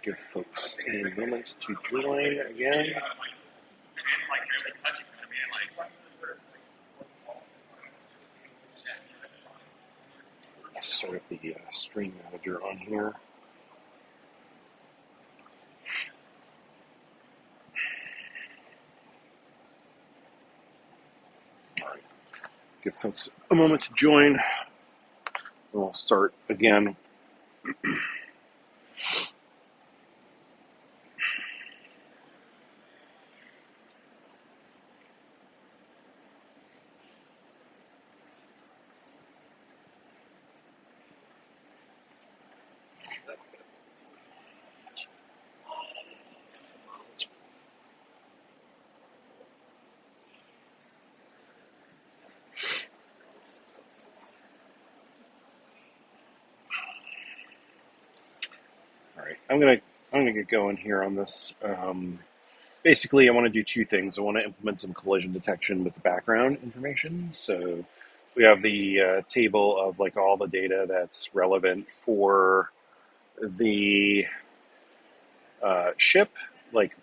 Give folks a moment to join again. Let's start up the stream manager on here. All right. Give folks a moment to join. We'll start again. All right, I'm gonna get going here on this. Basically, I want to do two things. I want to implement some collision detection with the background information. So we have the table of like all the data that's relevant for the ship, like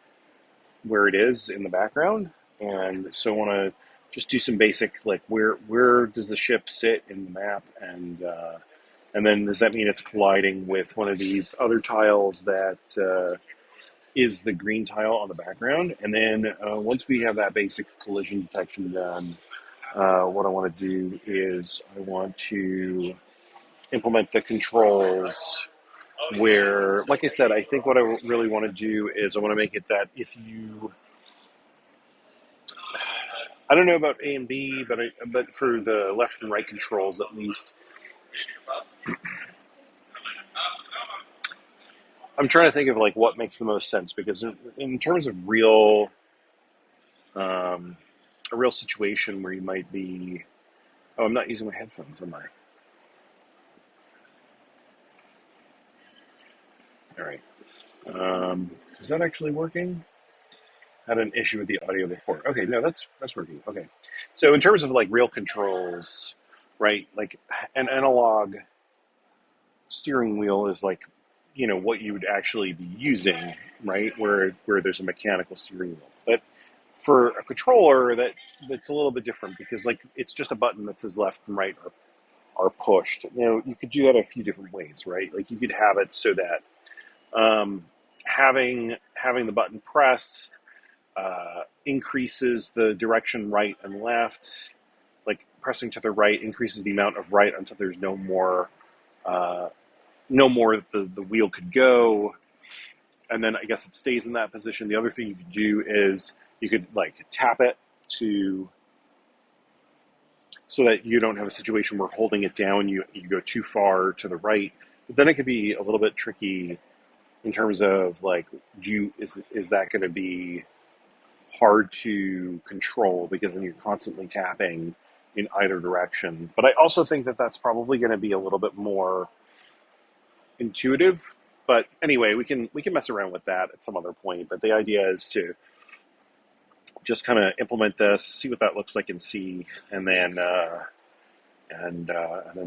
where it is in the background. And so I want to just do some basic, like where does the ship sit in the map, and then does that mean it's colliding with one of these other tiles that is the green tile on the background? And then once we have that basic collision detection done, what I want to do is I want to implement the controls where, like I said, I think what I really want to do is I want to make it that if you, I don't know about A and B, but for the left and right controls at least, I'm trying to think of like what makes the most sense, because in terms of a real situation where you might be, oh, I'm not using my headphones, am I? All right. Is that actually working? Had an issue with the audio before. Okay, no, that's working. Okay. So in terms of like real controls, right? Like an analog steering wheel is like, what you would actually be using, right? Where there's a mechanical steering wheel. But for a controller, that's a little bit different, because like it's just a button that says left and right are pushed. You could do that a few different ways, right? Like you could have it so that having the button pressed increases the direction right and left. Like pressing to the right increases the amount of right until there's no more the wheel could go, and then I guess it stays in that position. The other thing you could do is you could like tap it so that you don't have a situation where holding it down you go too far to the right. But then it could be a little bit tricky in terms of like, is that going to be hard to control, because then you're constantly tapping in either direction. But I also think that that's probably going to be a little bit more intuitive. But anyway, we can mess around with that at some other point. But the idea is to just kind of implement this, see what that looks like in C, and then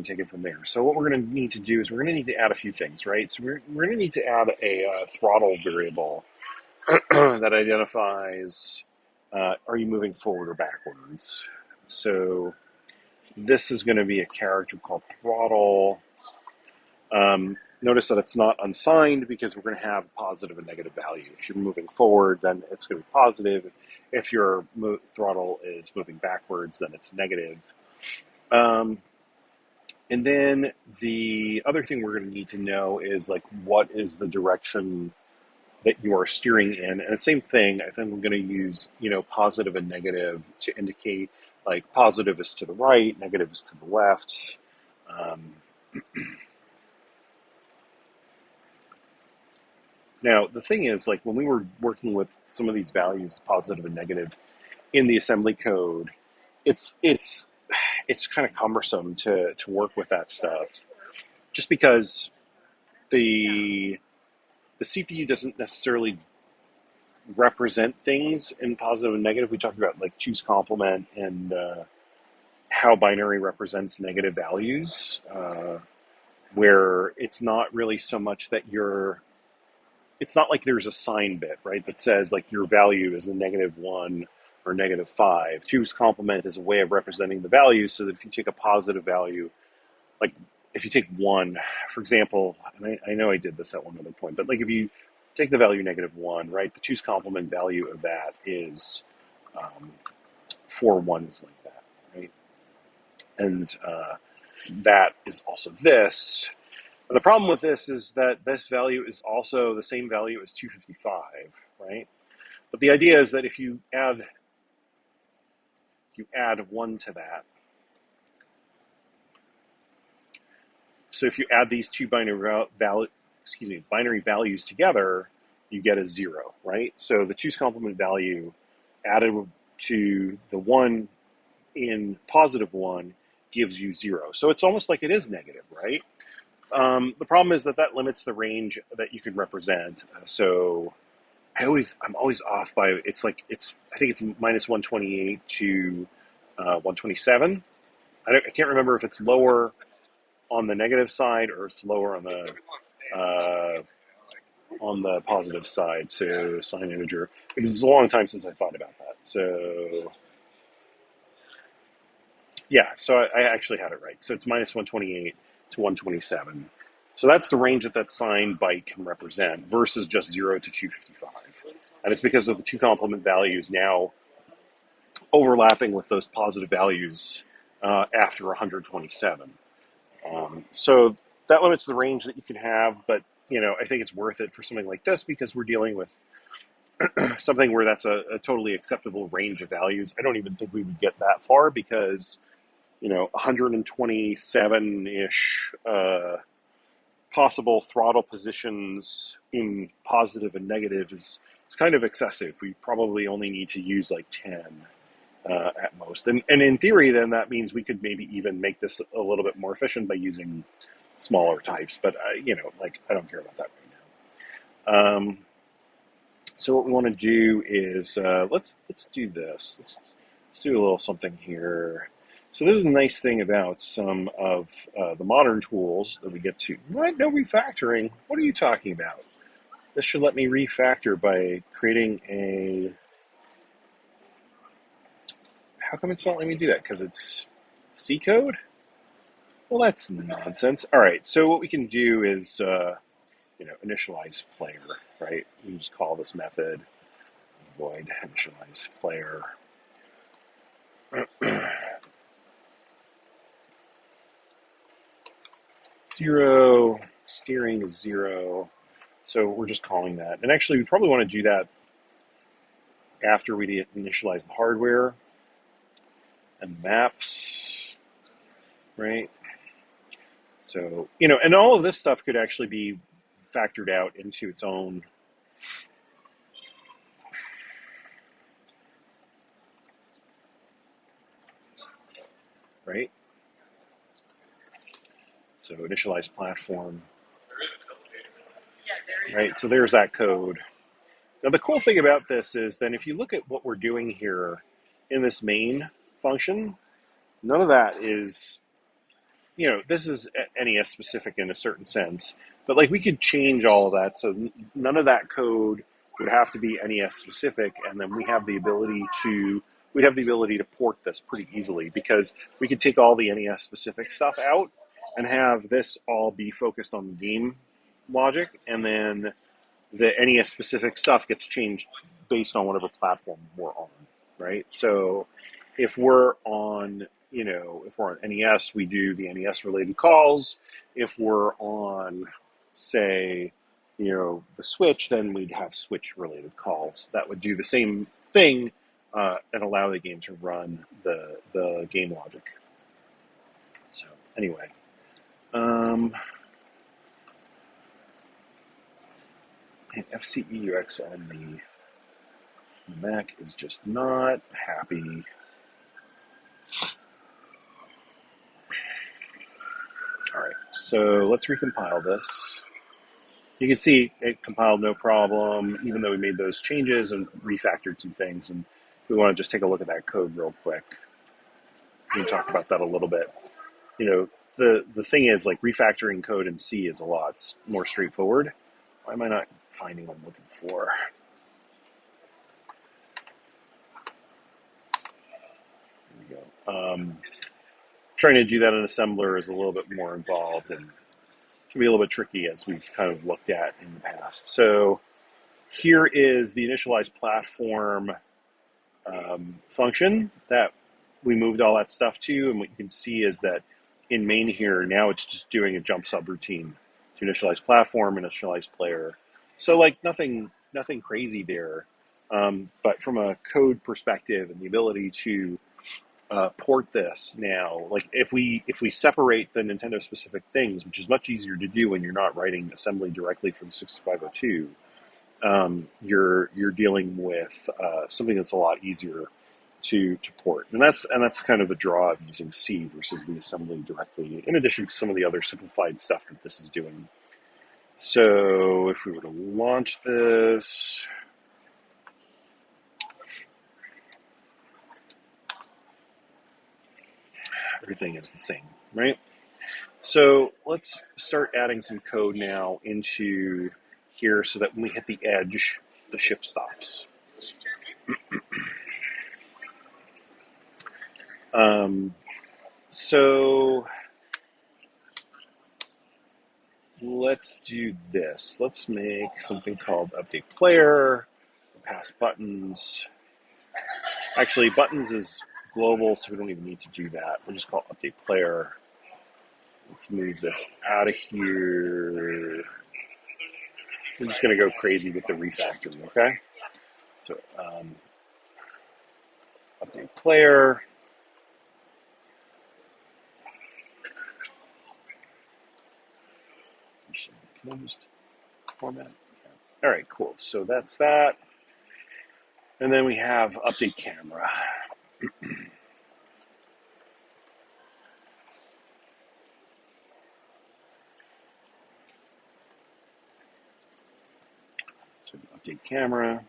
take it from there. So what we're going to need to do is we're going to need to add a few things, right? So we're going to need to add a throttle variable that identifies are you moving forward or backwards. So this is going to be a character called throttle. Notice that it's not unsigned, because we're going to have a positive and negative value. If you're moving forward, then it's going to be positive. If your throttle is moving backwards, then it's negative. And then the other thing we're going to need to know is like, what is the direction that you are steering in? And the same thing, I think we're going to use, positive and negative to indicate, like positive is to the right, negative is to the left. Now, the thing is, like when we were working with some of these values, positive and negative, in the assembly code, it's kind of cumbersome to work with that stuff, just because the CPU doesn't necessarily represent things in positive and negative. We talked about like choose complement and how binary represents negative values, where it's not really so much that you're it's not like there's a sign bit, right, that says like your value is a -1 or -5. Two's complement is a way of representing the value, so that if you take a positive value, like if you take 1, for example, and I know I did this at one other point, but like if you take the value -1, right, the two's complement value of that is 4 ones like that, right? And that is also this. And the problem with this is that this value is also the same value as 255, right? But the idea is that if you add 1 to that, so if you add these two binary values together, you get a 0, right? So the two's complement value added to the 1 in +1 gives you 0. So it's almost like it is negative, right? The problem is that limits the range that you can represent. So I'm always off by, I think it's -128 to 127. I can't remember if it's lower on the negative side or it's lower on the positive side. So sign integer, because it's a long time since I thought about that. So yeah, so I actually had it right. So it's -128 to 127. So that's the range that sign byte can represent versus just 0 to 255. And it's because of the two complement values now overlapping with those positive values after 127. So that limits the range that you can have, but I think it's worth it for something like this because we're dealing with something where that's a totally acceptable range of values. I don't even think we would get that far because 127-ish possible throttle positions in positive and negative is kind of excessive. We probably only need to use like 10 at most. And in theory, then that means we could maybe even make this a little bit more efficient by using smaller types. But, I don't care about that right now. So what we want to do is, let's do this. Let's do a little something here. So this is a nice thing about some of the modern tools that we get to. What? No refactoring? What are you talking about? This should let me refactor by creating a... How come it's not letting me do that? Because it's C code? Well, that's nonsense. All right, so what we can do is, initialize player, right? We just call this method void initialize player. 0, steering is 0. So we're just calling that. And actually, we probably want to do that after we initialize the hardware and maps, right? So, and all of this stuff could actually be factored out into its own right? So initialize platform, right? So there's that code. Now the cool thing about this is then if you look at what we're doing here in this main function, none of that is, this is NES specific in a certain sense, but like we could change all of that. So none of that code would have to be NES specific. And then we'd have the ability to port this pretty easily because we could take all the NES specific stuff out and have this all be focused on the game logic. And then the NES specific stuff gets changed based on whatever platform we're on, right? So if we're on NES, we do the NES related calls. If we're on, say, the Switch, then we'd have Switch related calls that would do the same thing and allow the game to run the game logic. So anyway, FCEUX on the Mac is just not happy. All right, so let's recompile this. You can see it compiled no problem, even though we made those changes and refactored some things. And we want to just take a look at that code real quick. We can talk about that a little bit. The thing is, like, refactoring code in C is a lot more straightforward. Why am I not finding what I'm looking for. There we go. Trying to do that in assembler is a little bit more involved and can be a little bit tricky, as we've kind of looked at in the past. So here is the initialize platform function that we moved all that stuff to, and what you can see is that in main here, now it's just doing a jump subroutine to initialize platform, initialize player. So like nothing crazy there, but from a code perspective and the ability to port this now, like if we separate the Nintendo specific things, which is much easier to do when you're not writing assembly directly for the 6502, you're dealing with something that's a lot easier to port, and that's kind of the draw of using C versus the assembly directly. In addition to some of the other simplified stuff that this is doing. So if we were to launch this, everything is the same, right? So let's start adding some code now into here so that when we hit the edge, the ship stops. So let's do this. Let's make something called update player, pass buttons. Actually, buttons is global, so we don't even need to do that. We'll just call it update player. Let's move this out of here. We're just going to go crazy with the refactoring, okay? So, update player. Can I just format? All right, cool. So that's that. And then we have update camera. So update camera.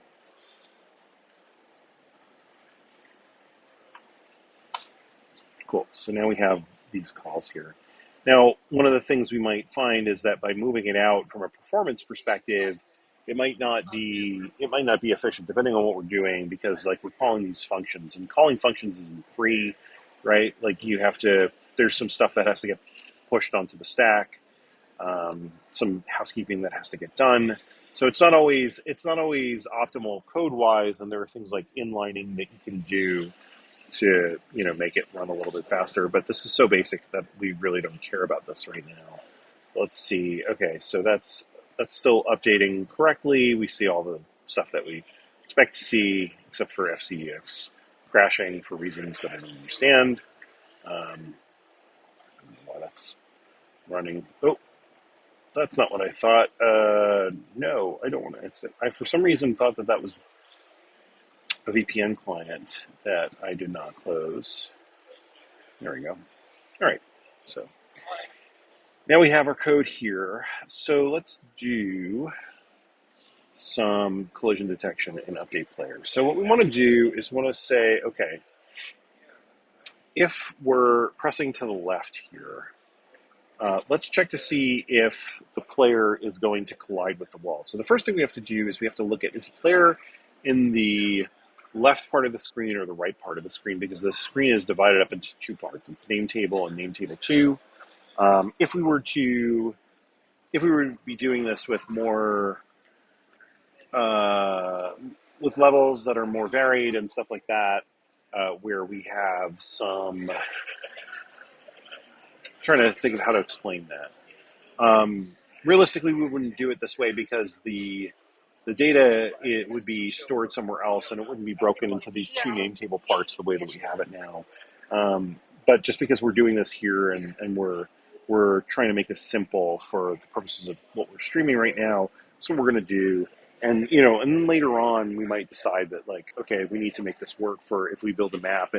Cool. So now we have these calls here. Now, one of the things we might find is that by moving it out from a performance perspective, it might not be efficient depending on what we're doing, because like we're calling these functions, and calling functions isn't free, right? Like there's some stuff that has to get pushed onto the stack, some housekeeping that has to get done. So it's not always optimal code wise, and there are things like inlining that you can do to make it run a little bit faster, but this is so basic that we really don't care about this right now. So let's see. Okay, so that's still updating correctly. We see all the stuff that we expect to see, except for FCX crashing for reasons that I don't understand. I don't know why that's running. Oh, that's not what I thought. No, I don't want to exit. I for some reason thought that was a VPN client that I did not close. There we go. All right, so now we have our code here. So let's do some collision detection in update player. So what we want to do is say, okay, if we're pressing to the left here, let's check to see if the player is going to collide with the wall. So the first thing we have to do is we have to look at, is the player in the left part of the screen or the right part of the screen, because the screen is divided up into two parts. It's name table and name table 2. If we were to be doing this with more with levels that are more varied and stuff like that, where we have some, trying to think of how to explain that. Realistically, we wouldn't do it this way because the data, it would be stored somewhere else, and it wouldn't be broken into these two name table parts the way that we have it now. But just because we're doing this here and we're trying to make this simple for the purposes of what we're streaming right now, that's what we're going to do. And and then later on we might decide that, like, okay, we need to make this work for if we build a map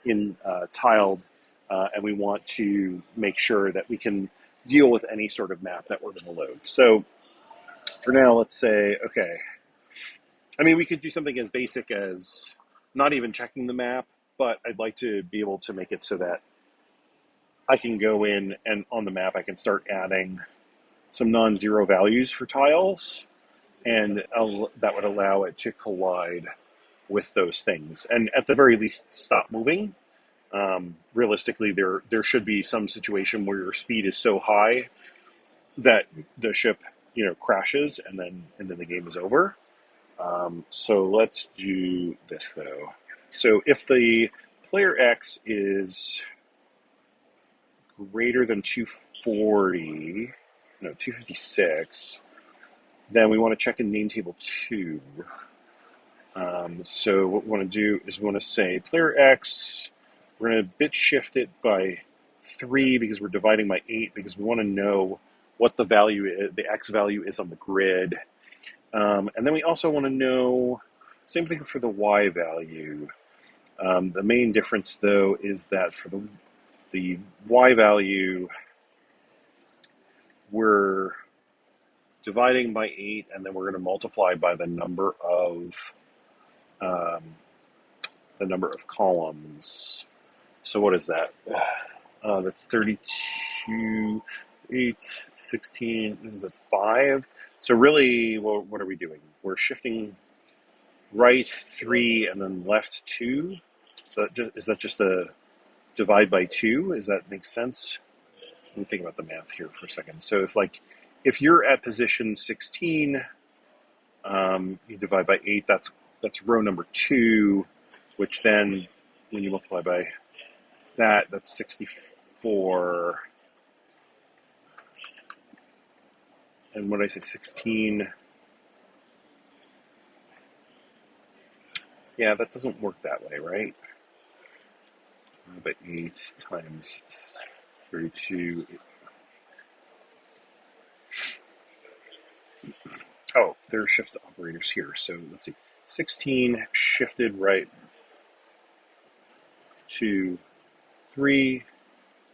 in tiled, and we want to make sure that we can deal with any sort of map that we're going to load. So for now, let's say, okay, I mean, we could do something as basic as not even checking the map, but I'd like to be able to make it so that I can go in and on the map, I can start adding some non-zero values for tiles. and that would allow it to collide with those things, and at the very least stop moving. Realistically, there should be some situation where your speed is so high that the ship, crashes, and then the game is over. So let's do this though. So if the player X is greater than 240, no, 256, then we want to check in name table 2. So what we want to do is we want to say player X, we're going to bit shift it by 3 because we're dividing by 8 because we want to know what the value is, the X value is on the grid. And then we also want to know, same thing for the Y value. The main difference though is that for the Y value, we're dividing by 8 and then we're going to multiply by the number of columns. So what is that? That's 32, 8, 16. This is a 5. So really, well, what are we doing? We're shifting right 3 and then left 2. So is that just a divide by 2? Does that make sense? Let me think about the math here for a second. So if you're at position 16, you divide by 8. That's row number 2, which then when you multiply by that's 64. And when I say 16, yeah, that doesn't work that way, right? But 8 times 32. Oh, there are shift operators here. So let's see. 16 shifted right to 3,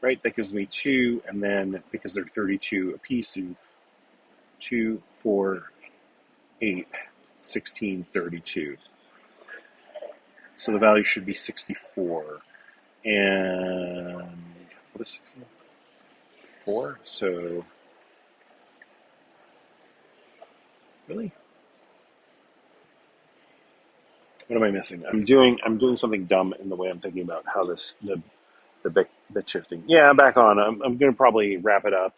right? That gives me 2. And then because they're 32 apiece, 2, 4, 8, 16, 32. So the value should be 64. And what is 64? So, really? What am I missing? I'm doing something dumb in the way I'm thinking about how the bit shifting. Yeah, I'm back on. I'm going to probably wrap it up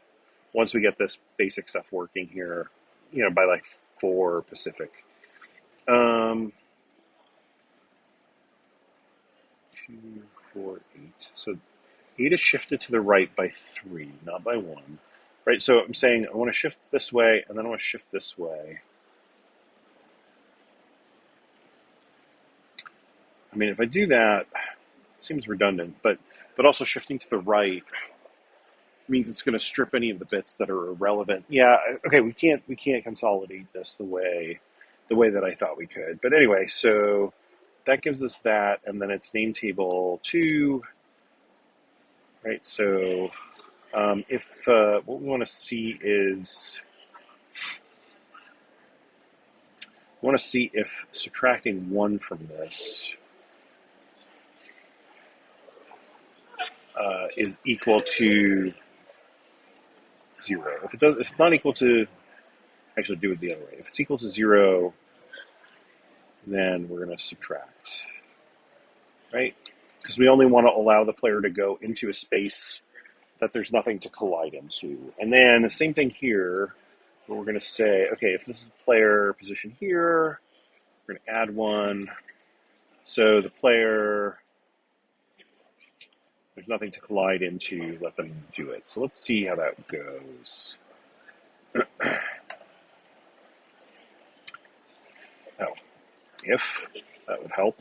once we get this basic stuff working here, by like 4 Pacific. 2, 4, 8. So 8 is shifted to the right by 3, not by 1. Right, so I'm saying I want to shift this way, and then I want to shift this way. I mean, if I do that, it seems redundant, but also shifting to the right means it's going to strip any of the bits that are irrelevant. Yeah, okay, we can't consolidate this the way that I thought we could. But anyway, so that gives us that, and then it's name table 2, right? So if what we want to see is if subtracting 1 from this is equal to 0. If it's not equal to, actually do it the other way. If it's equal to 0, then we're going to subtract, right? Because we only want to allow the player to go into a space that there's nothing to collide into. And then the same thing here, where we're going to say, okay, if this is player position here, we're going to add 1. So the player, there's nothing to collide into, let them do it. So let's see how that goes. Oh, if that would help.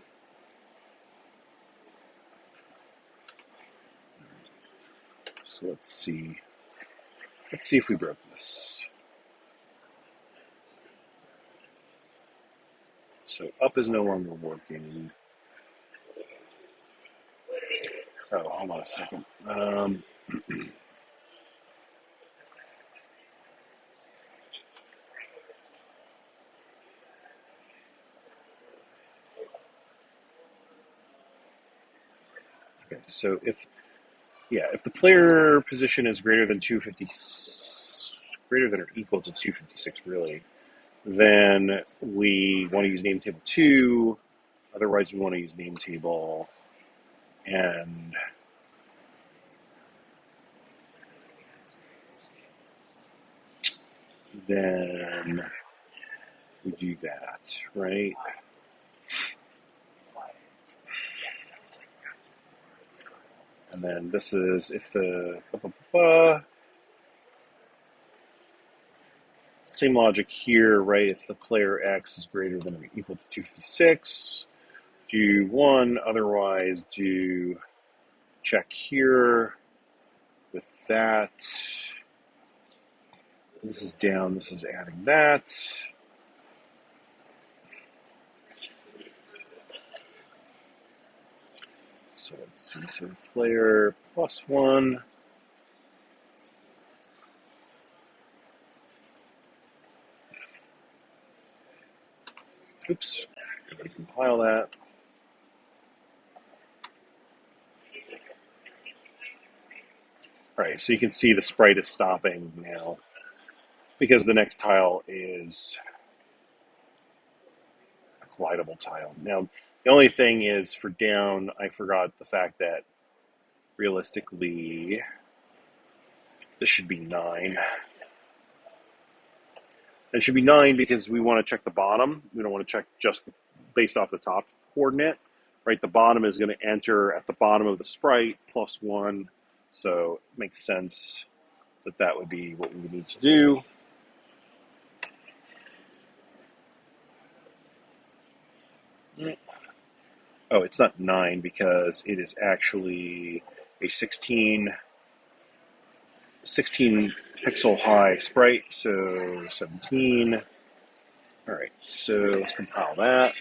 So let's see if we broke this. So up is no longer working. Oh, hold on a second. Okay, so if the player position is greater than or equal to 256, really, Then we want to use name table 2. Otherwise, we want to use name table. And then we do that, right? And then this is if the same logic here, right? If the player X is greater than or equal to 256, do 1. Otherwise, do check here with that. This is down. This is adding that. So let's see. So player +1. Oops. Everybody compile that. All right. So you can see the sprite is stopping now because the next tile is a collidable tile. Now, the only thing is for down, I forgot the fact that realistically this should be 9. It should be 9 because we want to check the bottom. We don't want to check just based off the top coordinate, right? The bottom is going to enter at the bottom of the sprite +1. So it makes sense that that would be what we would need to do. Oh, it's not 9 because it is actually a 16 pixel high sprite, so 17. All right, so let's compile that.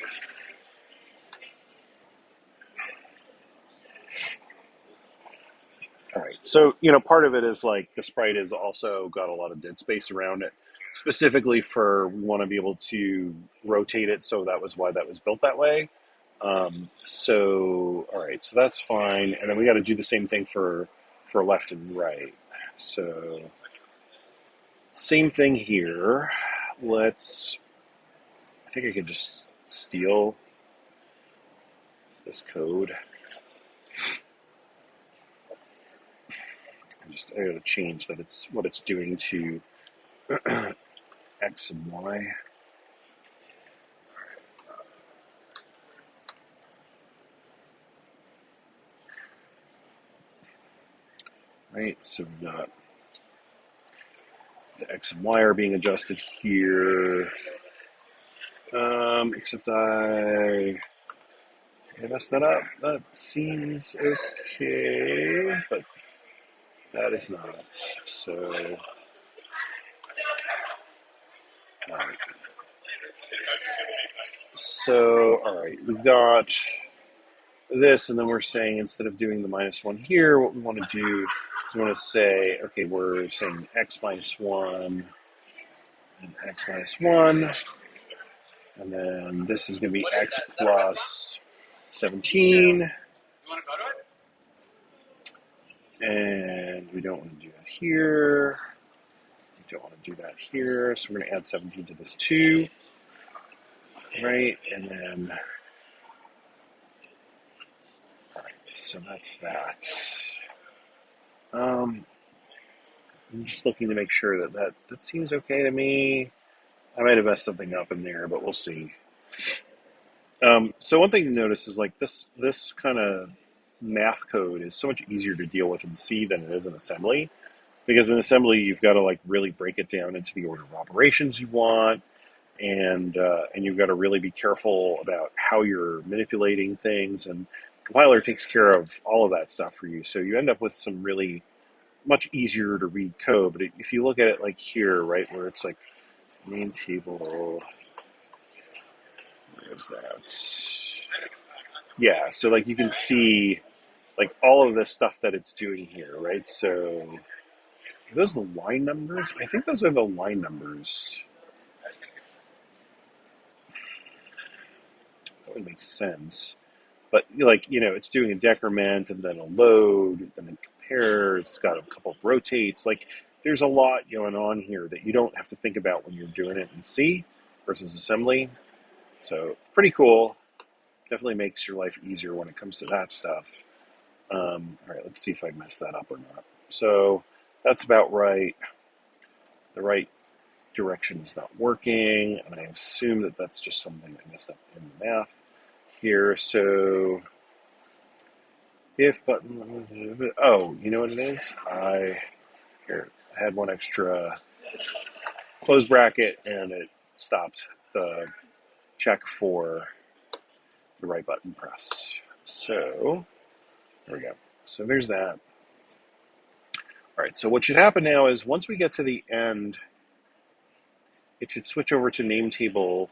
All right, so, part of it is like the sprite has also got a lot of dead space around it, specifically for we want to be able to rotate it, so that was why that was built that way. All right, so that's fine, and then we got to do the same thing for left and right. So, same thing here. I think I could just steal this code. I gotta change that it's what it's doing to X and Y. Right, so we've got the X and Y are being adjusted here. Except I messed that up. That seems okay, but that is not. So, alright. All right, we've got this, and then we're saying instead of doing the -1 here, what we want to do is we want to say, okay, we're saying X -1 and X -1. And then this is going to be X plus 17. And we don't want to do that here. We don't want to do that here. So we're going to add 17 to this 2. Right? And then, all right, so that's that. I'm just looking to make sure that seems okay to me. I might have messed something up in there, but we'll see. So one thing to notice is like this kind of math code is so much easier to deal with in C than it is in assembly, because in assembly you've got to like really break it down into the order of operations you want, and you've got to really be careful about how you're manipulating things, and compiler takes care of all of that stuff for you. So you end up with some really much easier to read code. But if you look at it like here, right, where it's like main table, where is that? Yeah, so like you can see like all of this stuff that it's doing here, right? So are those the line numbers? I think those are the line numbers. That would make sense. But it's doing a decrement and then a load, then it compares, it's got a couple of rotates. Like there's a lot going on here that you don't have to think about when you're doing it in C. versus assembly. So pretty cool. Definitely makes your life easier when it comes to that stuff. All right, let's see if I messed that up or not. So that's about right. The right direction is not working, and I assume that that's just something I messed up in the math here. So if button, oh, you know what it is? I had one extra close bracket, and it stopped the check for the right button press. So there we go. So there's that. All right, so what should happen now is once we get to the end, it should switch over to name table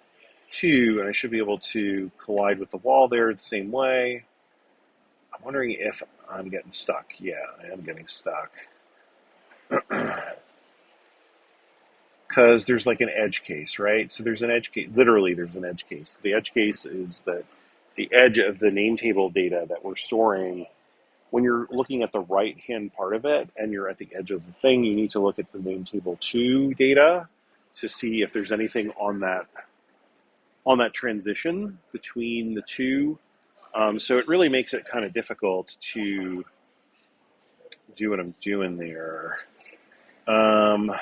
2, and I should be able to collide with the wall there the same way. I'm wondering if I'm getting stuck. Yeah, I am getting stuck. Because there's like an edge case, right? So there's an edge case. Literally, there's an edge case. The edge case is that the edge of the name table data that we're storing. When you're looking at the right-hand part of it and you're at the edge of the thing, you need to look at the name table 2 data to see if there's anything on that transition between the two. So it really makes it kind of difficult to do what I'm doing there. And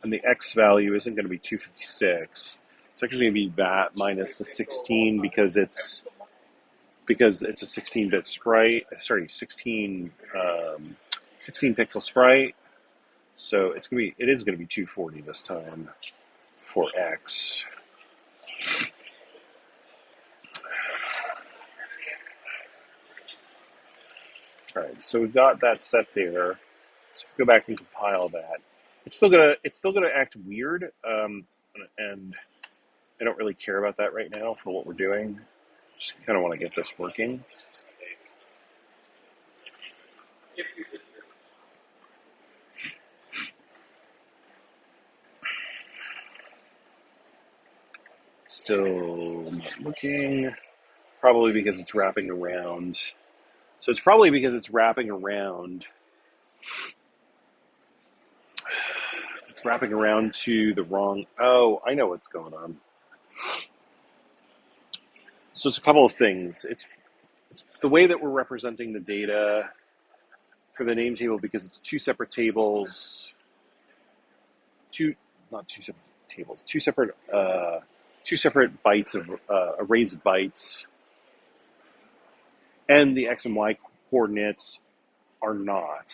the x value isn't going to be 256. It's actually going to be that minus the 16 because it's a 16-bit sprite. Sorry, 16 pixel sprite. So it is going to be 240 this time for x. All right, so we've got that set there. So if we go back and compile that, it's still gonna act weird, and I don't really care about that right now for what we're doing. Just kind of want to get this working. Still not working. Probably because it's wrapping around. So it's probably because it's wrapping around. It's wrapping around to the wrong. Oh, I know what's going on. So it's a couple of things. It's the way that we're representing the data for the name table because it's two separate tables. Two separate bytes of arrays of bytes, and the x and y coordinates are not.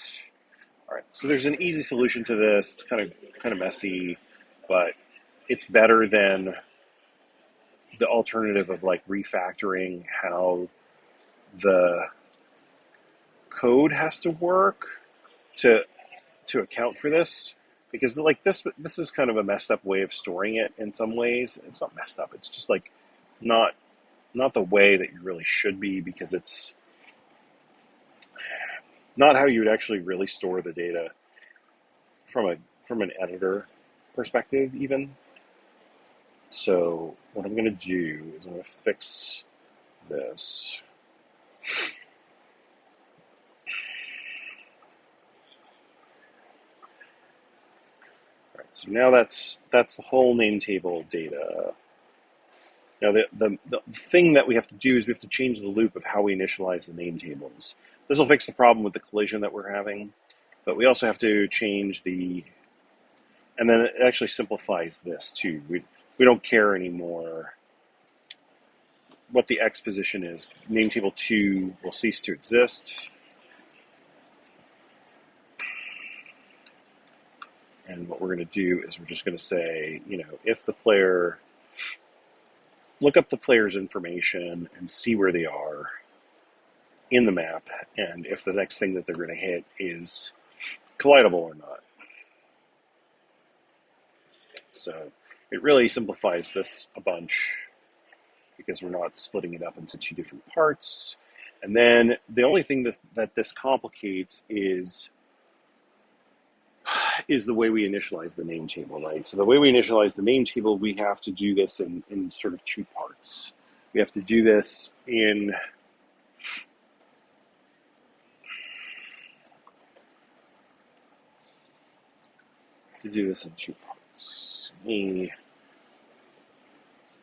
All right, so there's an easy solution to this. It's kind of messy, but it's better than the alternative of like refactoring how the code has to work to account for this. Because like this is kind of a messed up way of storing it in some ways. It's not messed up. It's just like not the way that you really should be, because it's not how you would actually really store the data from an editor perspective even. So what I'm going to do is I'm going to fix this. All right, so now that's the whole name table data. Now the thing that we have to do is we have to change the loop of how we initialize the name tables. This will fix the problem with the collision that we're having, but we also have to change and then it actually simplifies this too. We don't care anymore what the x position is. Name table 2 will cease to exist. And what we're going to do is we're just going to say, if the player, look up the player's information and see where they are in the map, and if the next thing that they're going to hit is collidable or not. So it really simplifies this a bunch because we're not splitting it up into two different parts. And then the only thing that this complicates is the way we initialize the name table, right? So the way we initialize the name table, we have to do this in sort of two parts. We have to do this in to do this in two parts.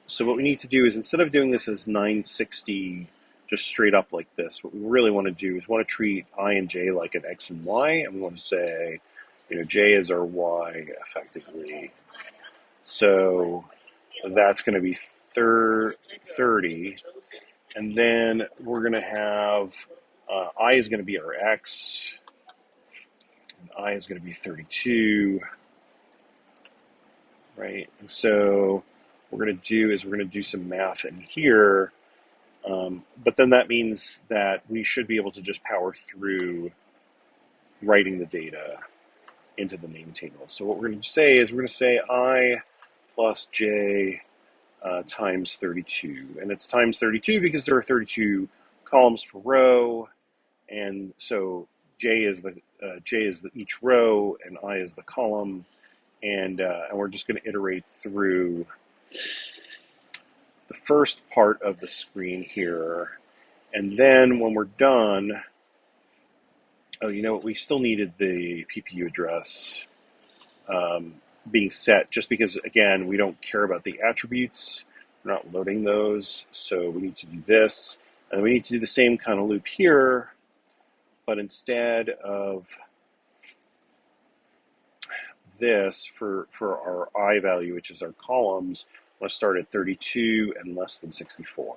So what we need to do is, instead of doing this as 960 just straight up like this, what we really want to do is want to treat I and j like an x and y, and we want to say, j is our y effectively. So that's going to be 30, and then we're going to have I is going to be our x, and I is going to be 32, right? And so what we're going to do is we're going to do some math in here, but then that means that we should be able to just power through writing the data into the name table. So what we're going to say is we're going to say I plus j times 32, and it's times 32 because there are 32 columns per row, and so j is each row, and I is the column, and we're just going to iterate through the first part of the screen here, and then when we're done, we still needed the PPU address being set, just because, again, we don't care about the attributes. We're not loading those, so we need to do this. And we need to do the same kind of loop here, but instead of this, for our I value, which is our columns, I want to start at 32 and less than 64.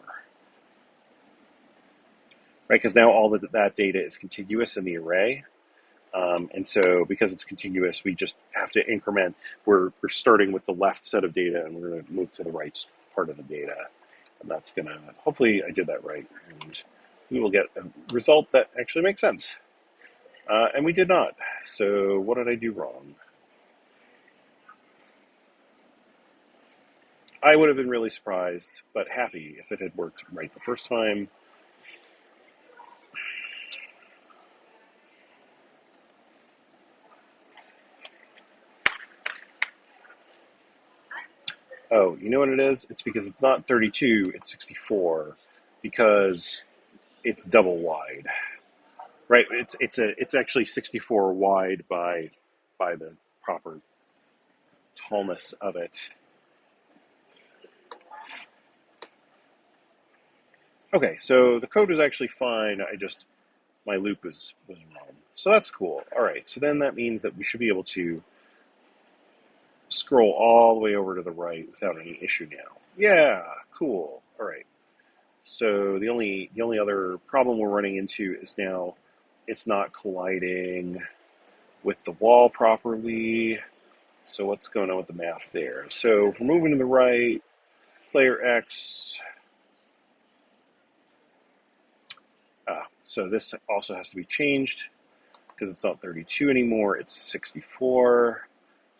Right, because now all of that data is contiguous in the array. And so because it's contiguous, we just have to increment. We're starting with the left set of data, and we're going to move to the right part of the data. And that's going to, hopefully I did that right, and we will get a result that actually makes sense. And we did not. So what did I do wrong? I would have been really surprised, but happy if it had worked right the first time. Oh, you know what it is? It's because it's not 32, it's 64, because it's double wide, right? It's actually 64 wide by the proper tallness of it. Okay, so the code was actually fine. My loop was wrong. So that's cool. All right, so then that means that we should be able to scroll all the way over to the right without any issue now. Yeah, cool. All right. So the only other problem we're running into is now it's not colliding with the wall properly. So what's going on with the math there? So if we're moving to the right, player X. So this also has to be changed because it's not 32 anymore, it's 64.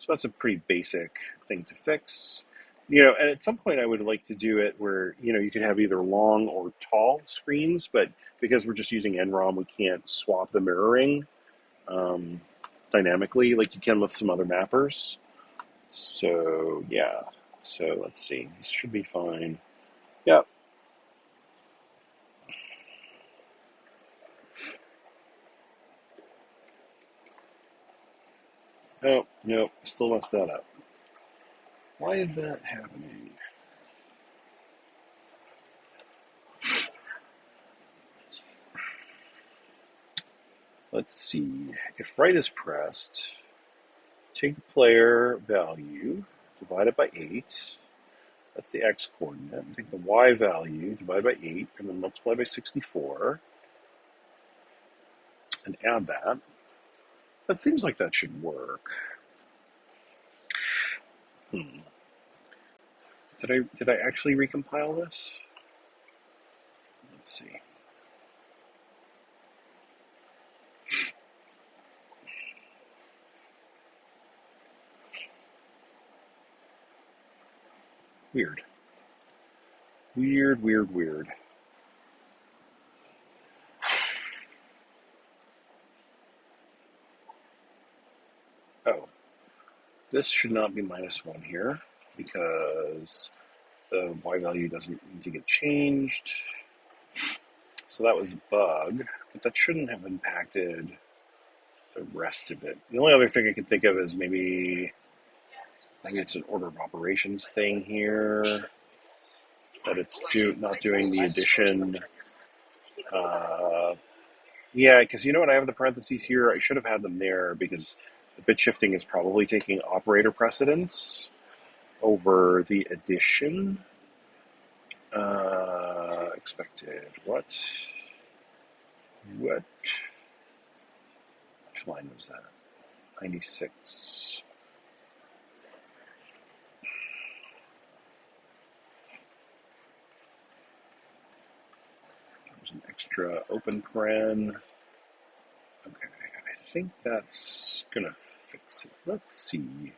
So that's a pretty basic thing to fix. And at some point I would like to do it where, you could have either long or tall screens, but because we're just using NROM, we can't swap the mirroring dynamically like you can with some other mappers. So, yeah. So let's see. This should be fine. Yep. Oh, no, still messed that up. Why is that happening? Let's see. If right is pressed, take the player value, divide it by 8. That's the x coordinate. Take the y value, divide by 8, and then multiply by 64. And add that. That seems like that should work. Did I actually recompile this? Let's see. Weird. Weird. Oh, this should not be -1 here because the y value doesn't need to get changed. So that was a bug, but that shouldn't have impacted the rest of it. The only other thing I can think of is maybe I think it's an order of operations thing here, that it's not doing the addition. Yeah, because you know what? I have the parentheses here. I should have had them there because the bit shifting is probably taking operator precedence over the addition. Expected. What? Which line was that? 96. There's an extra open paren. Okay, I think that's gonna fix it. Let's see.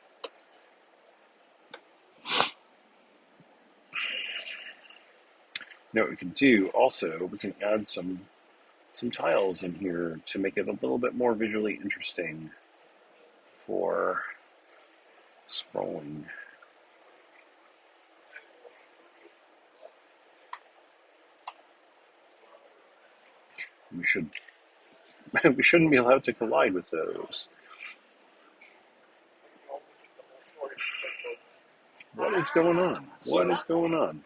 Now what we can do also, we can add some tiles in here to make it a little bit more visually interesting for scrolling. We shouldn't be allowed to collide with those. What is going on? What is going on?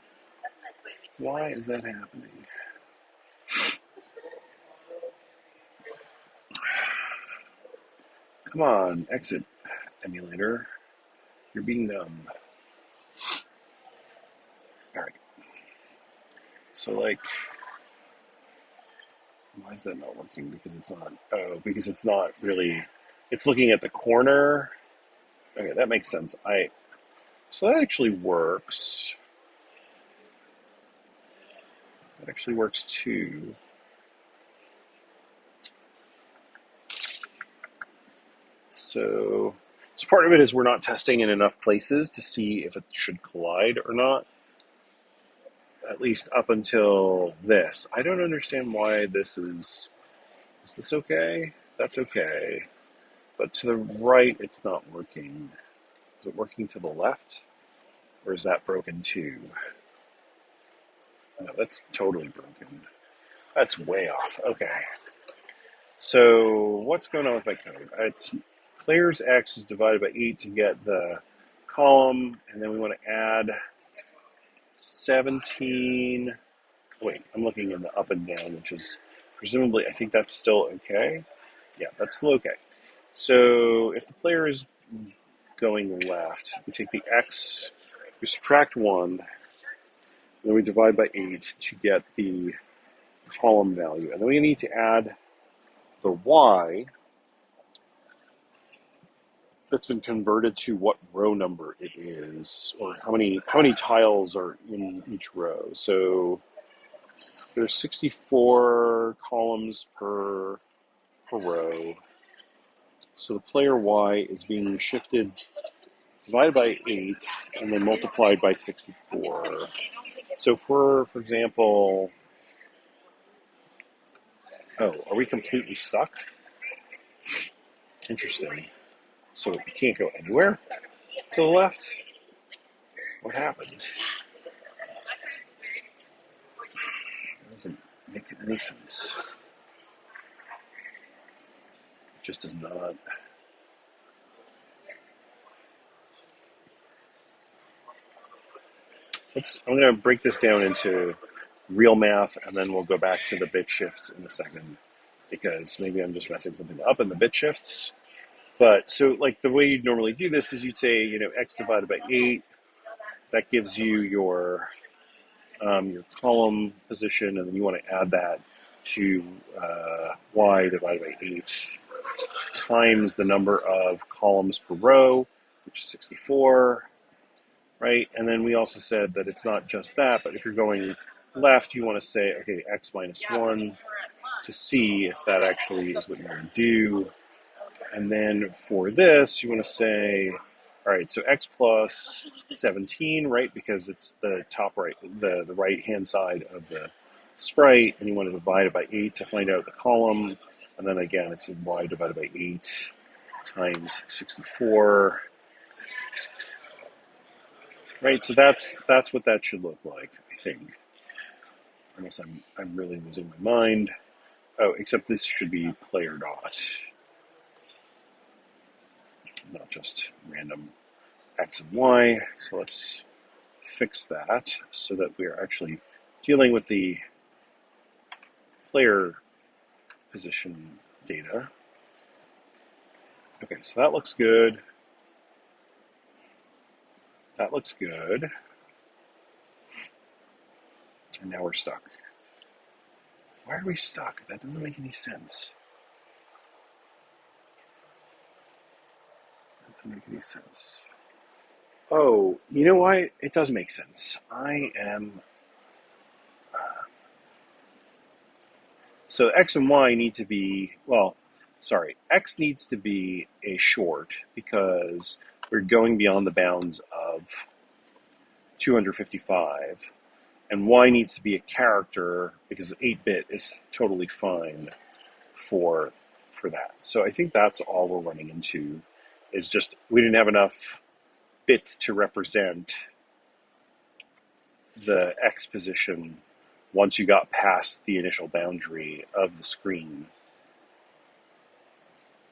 Why is that happening? Come on, exit, emulator. You're being dumb. Alright. So, like, why is that not working? Because it's not, because it's not really, it's looking at the corner. Okay, that makes sense. So that actually works. That actually works too. So part of it is we're not testing in enough places to see if it should collide or not. At least up until this. I don't understand why this is this okay? That's okay. But to the right, it's not working. Is it working to the left? Or is that broken too? No, that's totally broken. That's way off. Okay. So what's going on with my code? It's players X is divided by 8 to get the column, and then we want to add 17. Wait, I'm looking in the up and down, which is presumably, I think that's still okay. Yeah, that's still okay. So if the player is going left, we take the X, we subtract 1, then we divide by 8 to get the column value. And then we need to add the Y that's been converted to what row number it is, or how many tiles are in each row. So there's 64 columns per row. So the player Y is being shifted, divided by 8, and then multiplied by 64. So for example, are we completely stuck? Interesting. So we can't go anywhere to the left? What happened? It doesn't make any sense. It just does not. I'm going to break this down into real math, and then we'll go back to the bit shifts in a second, because maybe I'm just messing something up in the bit shifts. But so, like, the way you'd normally do this is you'd say, x divided by 8. That gives you your column position, and then you want to add that to y divided by 8 times the number of columns per row, which is 64, right? And then we also said that it's not just that, but if you're going left, you want to say, okay, x minus 1 to see if that actually is what you want to do. And then for this, you want to say, all right, so x plus 17, right? Because it's the top right, the right-hand side of the sprite, and you want to divide it by 8 to find out the column. And then again, it's y divided by 8 times 64. Right, so that's what that should look like, I think. Unless I'm really losing my mind. Oh, except this should be player dot, not just random X and Y. So let's fix that so that we are actually dealing with the player position data. Okay, so that looks good. That looks good. And now we're stuck. Why are we stuck? That doesn't make any sense. That doesn't make any sense. Oh, you know why? It does make sense. So X and Y need to be, well, sorry, X needs to be a short because we're going beyond the bounds of 255, and Y needs to be a character because 8-bit is totally fine for that. So I think that's all we're running into, is just we didn't have enough bits to represent the X position once you got past the initial boundary of the screen.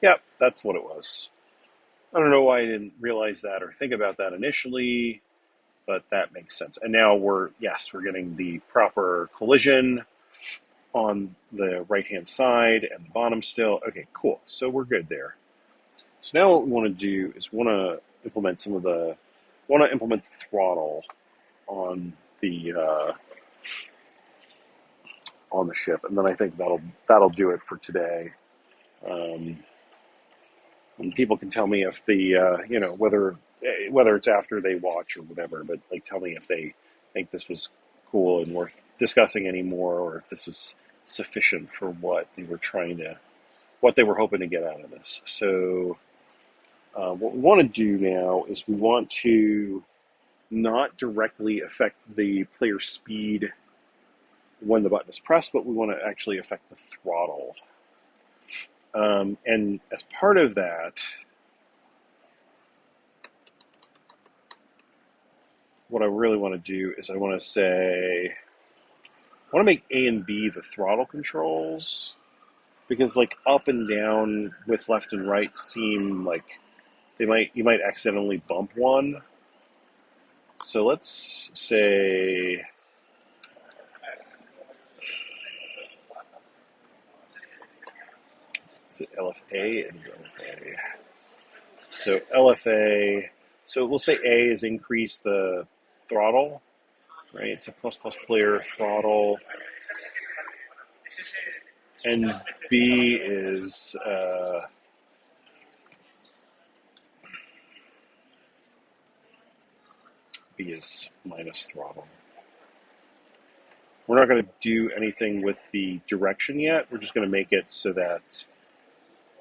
Yep, that's what it was. I don't know why I didn't realize that or think about that initially, but that makes sense. And now we're getting the proper collision on the right-hand side and the bottom still. Okay, cool. So we're good there. So now what we want to do is implement the throttle on the ship, and then I think that'll do it for today. And people can tell me if the whether it's after they watch or whatever, but like tell me if they think this was cool and worth discussing anymore, or if this was sufficient for what they were hoping to get out of this. So what we want to do now is we want to not directly affect the player speed when the button is pressed, but we want to actually affect the throttle. And as part of that, what I really want to do is I want to make A and B the throttle controls, because like up and down with left and right seem like you might accidentally bump one. So let's say is it LFA? It is LFA. So LFA. So we'll say A is increase the throttle, right? It's a plus player throttle, and B is minus throttle. We're not going to do anything with the direction yet. We're just going to make it so that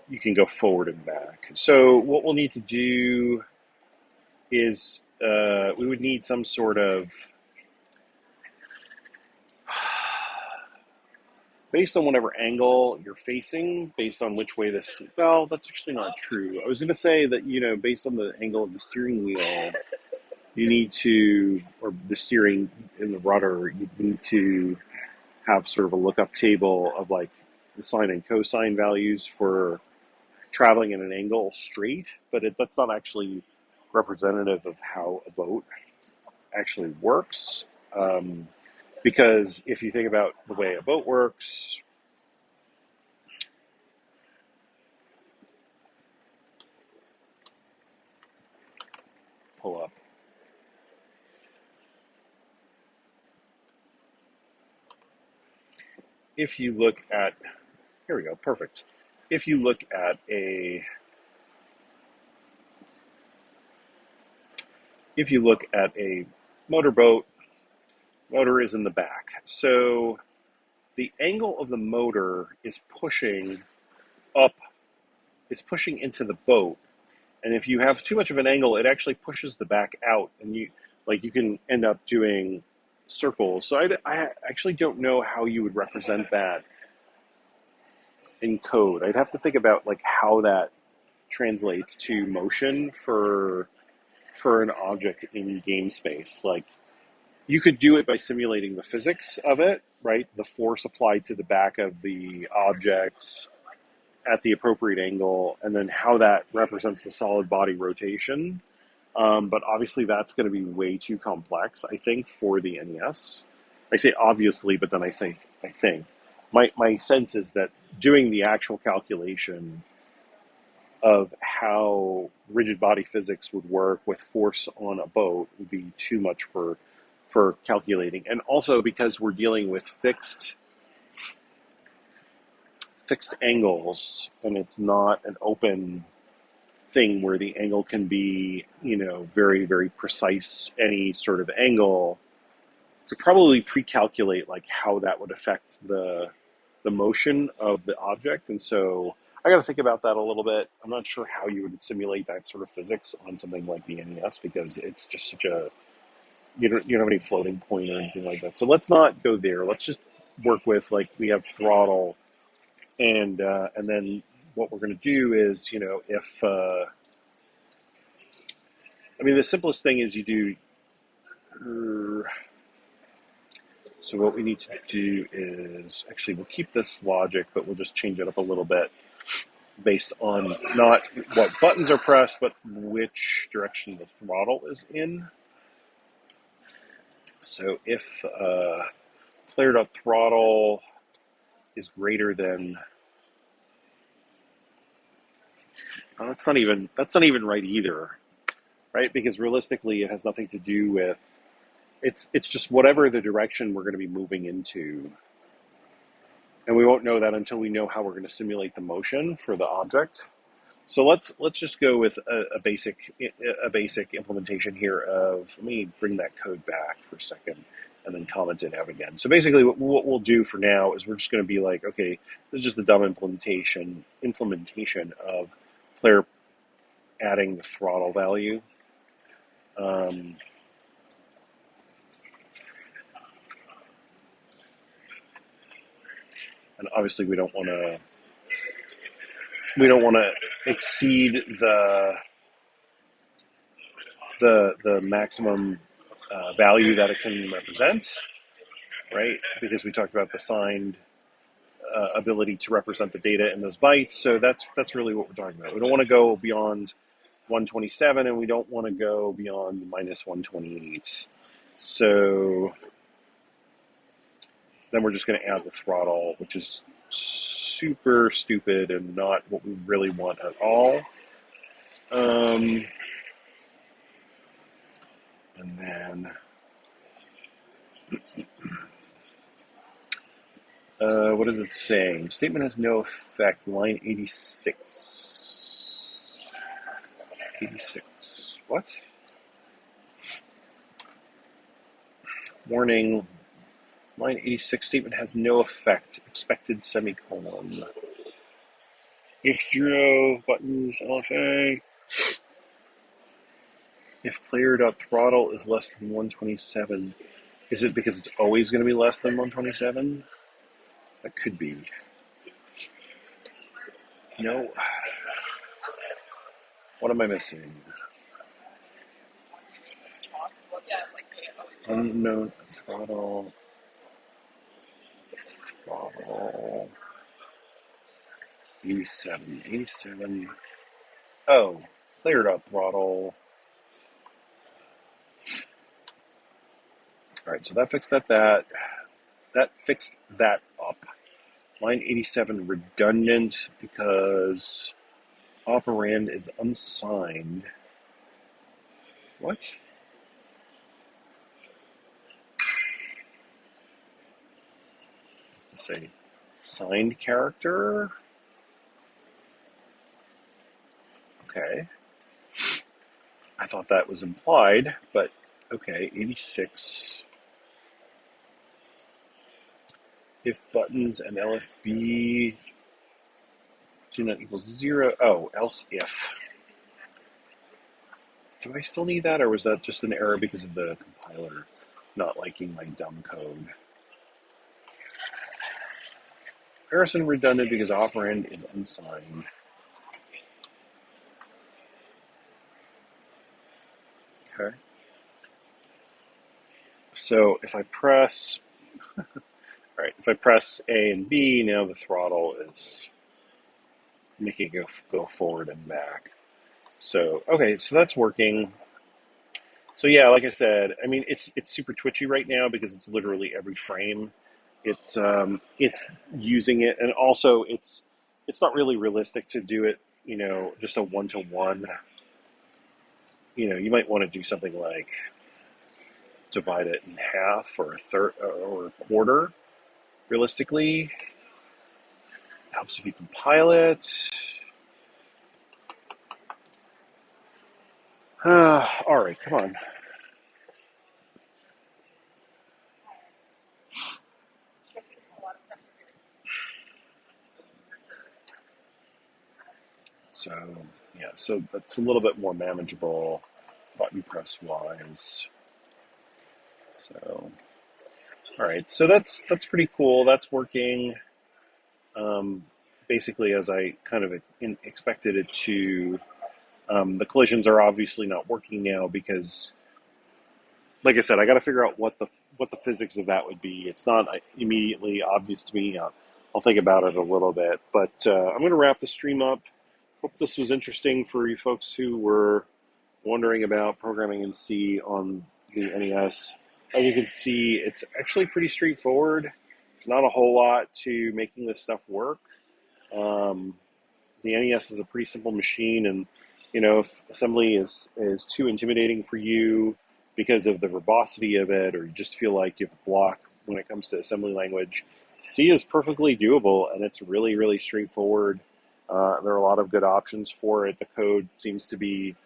you can go forward and back. So what we'll need to do is we would need some sort of, based on whatever angle you're facing, based on which way well, that's actually not true. I was going to say that, based on the angle of the steering wheel, you need to, or the steering in the rudder, you need to have sort of a lookup table of like the sine and cosine values for traveling in an angle straight, but that's not actually representative of how a boat actually works. Because if you think about the way a boat works, pull up. If you look at, here we go, perfect. If you look at a motorboat, motor is in the back. So the angle of the motor is pushing up, it's pushing into the boat. And if you have too much of an angle, it actually pushes the back out, and you can end up doing circles. So I actually don't know how you would represent that in code. I'd have to think about like how that translates to motion for an object in game space. Like you could do it by simulating the physics of it, right? The force applied to the back of the object at the appropriate angle, and then how that represents the solid body rotation. But obviously that's going to be way too complex, I think, for the NES. I say obviously, but then I think. My sense is that doing the actual calculation of how rigid body physics would work with force on a boat would be too much for calculating. And also because we're dealing with fixed angles and it's not an open thing where the angle can be, very, very precise, any sort of angle, to probably pre-calculate like how that would affect the motion of the object. And so I got to think about that a little bit. I'm not sure how you would simulate that sort of physics on something like the NES because it's just such a you don't have any floating point or anything like that. So let's not go there. Let's just work with like we have throttle, and then what we're going to do is if the simplest thing is you do. So what we need to do is, actually, we'll keep this logic, but we'll just change it up a little bit based on not what buttons are pressed, but which direction the throttle is in. So if player.throttle is greater than, well, that's not even right either, right? Because realistically, it has nothing to do with, it's just whatever the direction we're going to be moving into. And we won't know that until we know how we're going to simulate the motion for the object. So let's just go with a basic implementation here of, let me bring that code back for a second and then comment it out again. So basically what we'll do for now is we're just going to be like, okay, this is just a dumb implementation of player adding the throttle value. And obviously we don't want to exceed the maximum value that it can represent, right? Because we talked about the signed ability to represent the data in those bytes. So that's really what we're talking about. We don't want to go beyond 127, and we don't want to go beyond minus 128. So then we're just going to add the throttle, which is super stupid and not what we really want at all. And then what is it saying? Statement has no effect. Line 86. 86. What? Warning. Line 86 statement has no effect. Expected semicolon. If 0 buttons LFA. If player.throttle is less than 127, is it because it's always going to be less than 127? That could be. No. What am I missing? Unknown throttle. 87. Oh, player.throttle. All right, so that fixed that fixed that up. Line 87 redundant because operand is unsigned. What? To say signed character. Okay. I thought that was implied, but okay, 86. If buttons and LFB do not equal 0, oh, else if. Do I still need that, or was that just an error because of the compiler not liking my dumb code? Comparison redundant because operand is unsigned. Okay. So if I press, right, if I press A and B, now the throttle is making it go forward and back. So, okay, so that's working. So yeah, like I said, I mean it's super twitchy right now because it's literally every frame. It's using it, and also it's not really realistic to do it. Just a one to one. You might want to do something like divide it in half or a third or a quarter. Realistically, helps if you compile it. All right, come on. So yeah, so that's a little bit more manageable button press wise. So all right, so that's pretty cool. That's working um, basically as I kind of expected it to. The collisions are obviously not working now because, like I said, I got to figure out what the physics of that would be. It's not immediately obvious to me. I'll think about it a little bit, but I'm going to wrap the stream up. Hope this was interesting for you folks who were wondering about programming in C on the NES. As you can see, it's actually pretty straightforward. There's not a whole lot to making this stuff work. Um, the NES is a pretty simple machine, and if assembly is too intimidating for you because of the verbosity of it, or you just feel like you have a block when it comes to assembly language, C is perfectly doable, and it's really, really straightforward. There are a lot of good options for it. The code seems to be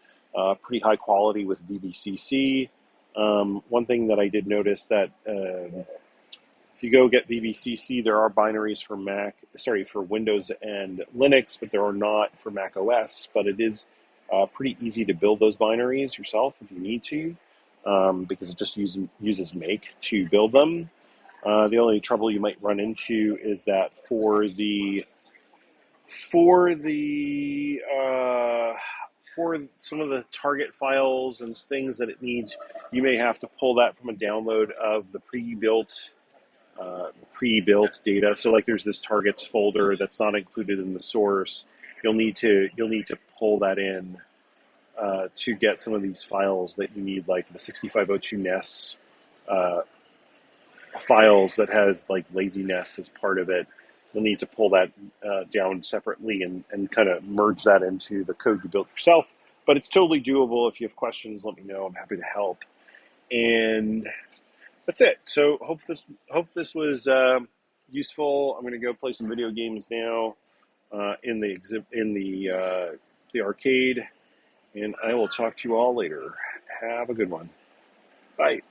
pretty high quality with vbcc. One thing that I did notice that if you go get vbcc, there are binaries for for Windows and Linux, but there are not for Mac OS. But it is pretty easy to build those binaries yourself if you need to, because it just uses make to build them. The only trouble you might run into is that for some of the target files and things that it needs, you may have to pull that from a download of the pre-built data. So like there's this targets folder that's not included in the source. You'll need to pull that in to get some of these files that you need, like the 6502 NES files that has like laziness as part of it. You'll need to pull that down separately and kind of merge that into the code you built yourself. But it's totally doable. If you have questions, let me know. I'm happy to help. And that's it. So hope this was useful. I'm going to go play some video games now in the arcade, and I will talk to you all later. Have a good one. Bye.